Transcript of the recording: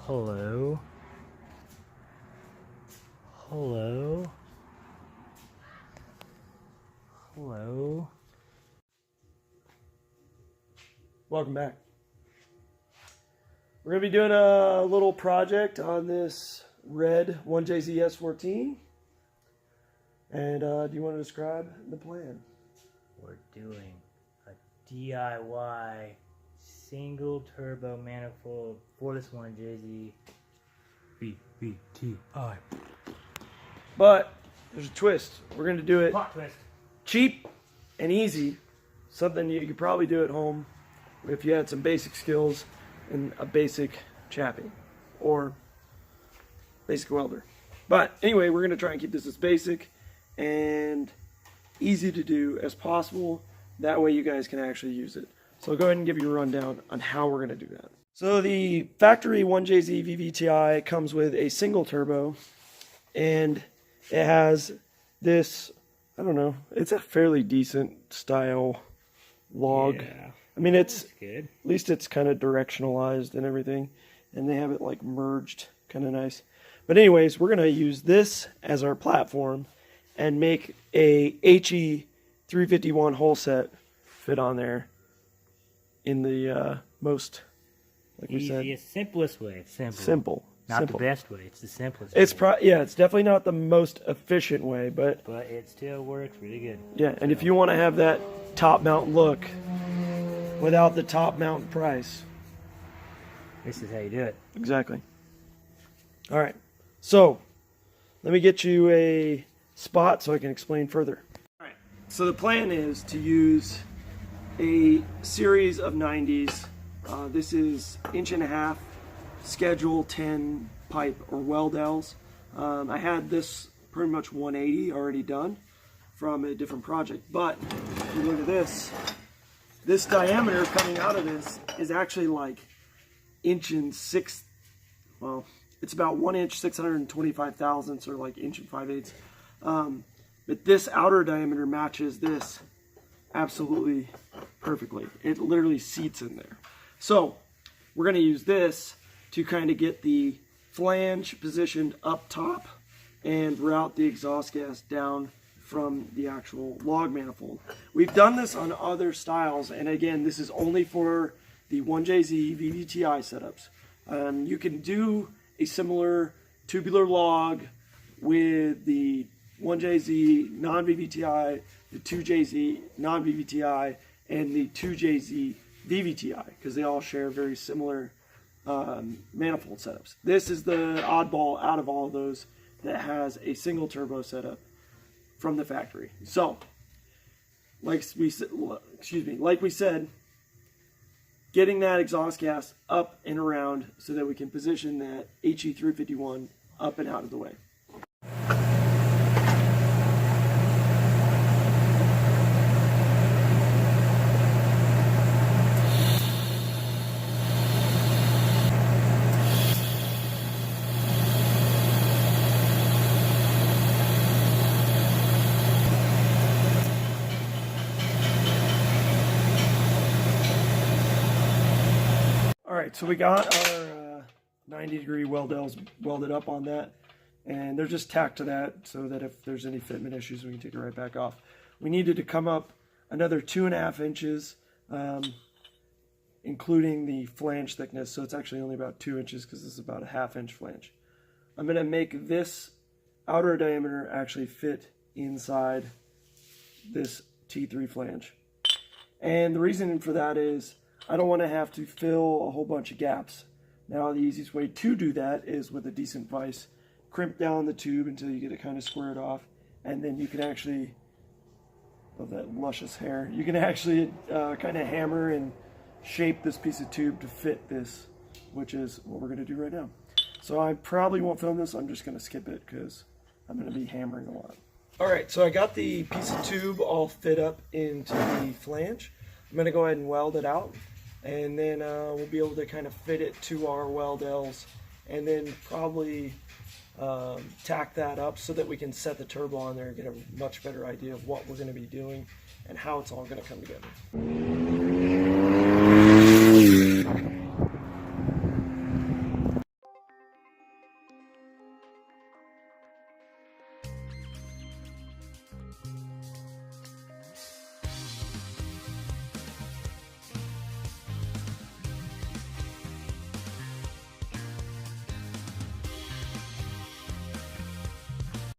Hello? Hello? Hello? Welcome back. We're going to be doing a little project on this red 1JZ S14. And do you want to describe the plan? We're doing a DIY single turbo manifold for this 1JZ VVTI. But there's a twist. We're going to do it Plot twist. cheap and easy. Something you could probably do at home if you had some basic skills and a basic chappy or basic welder. But anyway, we're going to try and keep this as basic and easy to do as possible. That way you guys can actually use it. So I'll go ahead and give you a rundown on how we're going to do that. So the factory 1JZ VVTI comes with a single turbo, and it has this, I don't know, it's a fairly decent style log. Yeah. I mean, it's good. At least it's kind of directionalized and everything, and they have it like merged, kind of nice. But anyways, we're going to use this as our platform and make a HE 351 hull set fit on there in the most, like we said, Easiest, simplest way. It's simple. Not simple. the best way. It's the simplest. It's way. yeah, it's definitely not the most efficient way, but it still works really good. yeah. And if you want to have that top mount look without the top mount price, This is how you do it. exactly. All right, so let me get you a spot so I can explain further. All right, so the plan is to use a series of 90s. This is 1.5" schedule 10 pipe or Weldells. I had this pretty much 180 already done from a different project, but if you look at this diameter coming out of this is actually like 1.6". Well, it's about 1 inch 625 thousandths, or like 1 5/8". But this outer diameter matches this absolutely perfectly. It literally seats in there. So we're going to use this to kind of get the flange positioned up top and route the exhaust gas down from the actual log manifold. We've done this on other styles, and again, this is only for the 1JZ VVTI setups. You can do a similar tubular log with the 1JZ non-VVTI, the 2JZ non-VVTI, and the 2JZ VVTI, because they all share very similar manifold setups. This is the oddball out of all of those that has a single turbo setup from the factory. So, like we said, getting that exhaust gas up and around so that we can position that HE 351 up and out of the way. Alright, so we got our 90-degree Weldells welded up on that, and they're just tacked to that so that if there's any fitment issues, we can take it right back off. We needed to come up another 2.5 inches, including the flange thickness, so it's actually only about 2 inches because this is about a 1/2 inch flange. I'm going to make this outer diameter actually fit inside this T3 flange. And the reason for that is I don't want to have to fill a whole bunch of gaps. Now the easiest way to do that is with a decent vise. Crimp down the tube until you get it kind of squared off, and then you can actually, love that luscious hair, you can actually kind of hammer and shape this piece of tube to fit this, which is what we're going to do right now. So I probably won't film this, I'm just going to skip it because I'm going to be hammering a lot. Alright, so I got the piece of tube all fit up into the flange. I'm going to go ahead and weld it out, and then we'll be able to kind of fit it to our Weldells, and then probably tack that up so that we can set the turbo on there and get a much better idea of what we're going to be doing and how it's all going to come together.